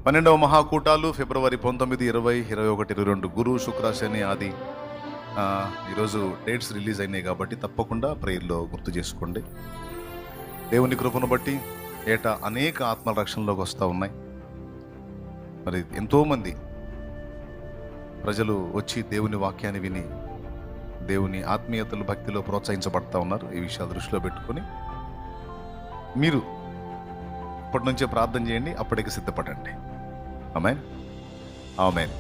12వ మహాకూటాలు ఫిబ్రవరి 19, 20, 21, 22 గురు, శుక్ర, శని, ఆది. ఈరోజు dates release అయినాయి కాబట్టి తప్పకుండా ప్రేయర్లో గుర్తు చేసుకోండి. దేవుని కృపను బట్టి ఏటా అనేక ఆత్మల రక్షణలోకి వస్తూ ఉన్నాయి. మరి ఎంతోమంది ప్రజలు వచ్చి దేవుని వాక్యాన్ని విని దేవుని ఆత్మీయతలు, భక్తిలో ప్రోత్సహించబడతా ఉన్నారు. ఈ విషయాలు దృష్టిలో పెట్టుకొని మీరు ఇప్పటి నుంచే ప్రార్థన చేయండి, అప్పటికి సిద్ధపడండి. ఆమేన్, ఆమేన్.